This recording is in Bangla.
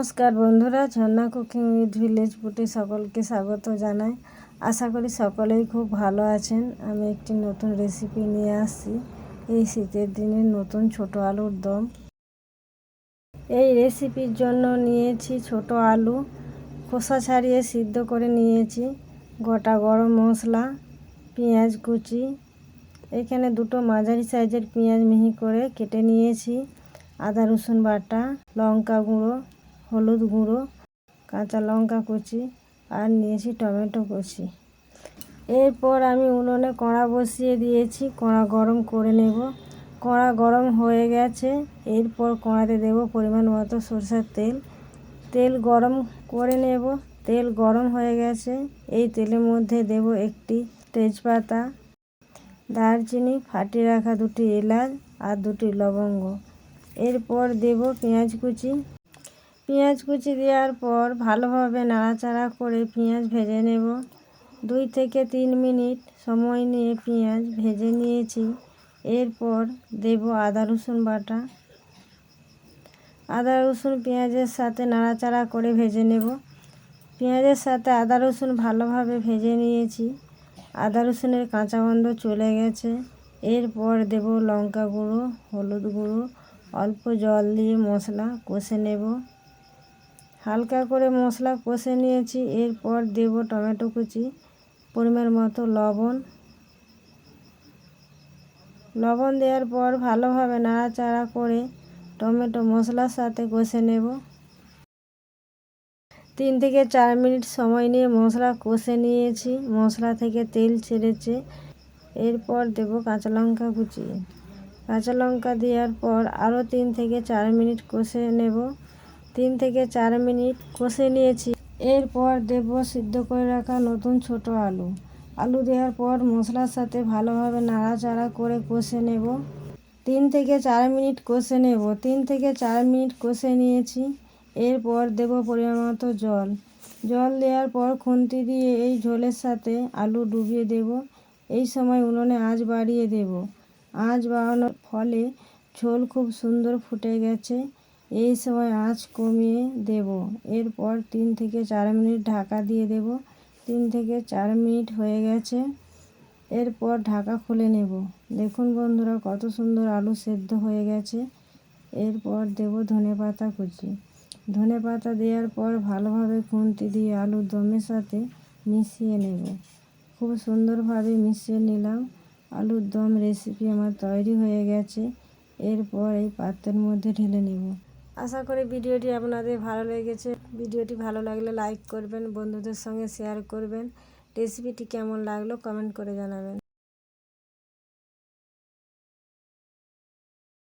নমস্কার বন্ধুরা, ঝর্ণা কুকিং উইথ ভিলেজ ফুডে সকলকে স্বাগত জানাই। আশা করি সকলেই খুব ভালো আছেন। আমি একটি নতুন রেসিপি নিয়ে আসছি, এই শীতের দিনে নতুন ছোট আলুর দম। এই রেসিপির জন্য নিয়েছি ছোট আলু, খোসা ছাড়িয়ে সিদ্ধ করে নিয়েছি, গোটা গরম মশলা, পেঁয়াজ কুচি, এখানে দুটো মাঝারি সাইজের পেঁয়াজ মিহি করে কেটে নিয়েছি, আদা রসুন বাটা, লঙ্কা গুঁড়ো, হলুদ গুঁড়ো, কাঁচা লঙ্কা কুচি আর নিয়েছি টমেটো কুচি। এরপর আমি উনুনে কড়া বসিয়ে দিয়েছি, কড়া গরম করে নেব। কড়া গরম হয়ে গেছে, এরপর কড়াতে দেব পরিমাণ মতো সরষের তেল। তেল গরম করে নেব। তেল গরম হয়ে গেছে, এই তেলের মধ্যে দেব একটি তেজপাতা, দারচিনি, ফাটিয়ে রাখা দুটি এলাচ আর দুটি লবঙ্গ। এরপর দেব পেঁয়াজ কুচি। পেঁয়াজ কুচি দেওয়ার পর ভালোভাবে নাড়াচাড়া করে পেঁয়াজ ভেজে নেব। 2 থেকে 3 মিনিট সময় নিয়ে পেঁয়াজ ভেজে নিয়েছি। এরপর দেব আদা রসুন বাটা। আদা রসুন পেঁয়াজের সাথে নাড়াচাড়া করে ভেজে নেব। পেঁয়াজের সাথে আদা রসুন ভালোভাবে ভেজে নিয়েছি, আদা রসুনের কাঁচা গন্ধ চলে গেছে। এরপর দেব লঙ্কা গুঁড়ো, হলুদ গুঁড়ো, অল্প জল দিয়ে মশলা কষে নেব। হালকা করে মশলা কষে নিয়েছি। এরপর দেব টমেটো কুচি, পরিমাণ মতো লবণ দেওয়ার পর ভালোভাবে নাড়াচাড়া করে টমেটো মশলার সাথে কষে নেব। 3 থেকে 4 মিনিট সময় নিয়ে মশলা কষে নিয়েছি, মশলা থেকে তেল ছেড়েছে। এরপর দেব কাঁচা লঙ্কা কুচি। কাঁচা লঙ্কা দেওয়ার পর আরও 3 থেকে 4 মিনিট কষে নেব। 3 থেকে 4 মিনিট কষে নিয়েছি। এরপর দেব সিদ্ধ করে রাখা নতুন ছোট আলু। আলু দেওয়ার পর মশলার সাথে ভালোভাবে নাড়াচাড়া করে কষে নেব। 3 থেকে 4 মিনিট কষে নেব। 3 থেকে 4 মিনিট কষে নিয়েছি। এরপর দেব পরিমাণ মতো জল। জল দেওয়ার পর খুন্তি দিয়ে এই ঝোলের সাথে আলু ডুবিয়ে দেব। এই সময় উনুনে আঁচ বাড়িয়ে দেব। আঁচ বাড়ানোর ফলে ঝোল খুব সুন্দর ফুটে গেছে। এই সময় আঁচ কমিয়ে দেব। এরপর 3 থেকে 4 মিনিট ঢাকা দিয়ে দেব। 3 থেকে 4 মিনিট হয়ে গেছে। এরপর ঢাকা খুলে নেব। দেখুন বন্ধুরা, কত সুন্দর আলু সেদ্ধ হয়ে গেছে। এরপর দেব ধনেপাতা কুচি। ধনেপাতা দেওয়ার পর ভালোভাবে খুন্তি দিয়ে আলুর দমের সাথে মিশিয়ে নেব। খুব সুন্দরভাবে মিশিয়ে নিলাম। আলুর দম রেসিপি আমার তৈরি হয়ে গেছে। এরপর এই পাত্রের মধ্যে ঢেলে নেব। আশা করি ভিডিওটি আপনাদের ভালো লেগেছে। ভিডিওটি ভালো লাগলে লাইক করবেন, বন্ধুদের সঙ্গে শেয়ার করবেন। রেসিপিটি কেমন লাগলো কমেন্ট করে জানাবেন।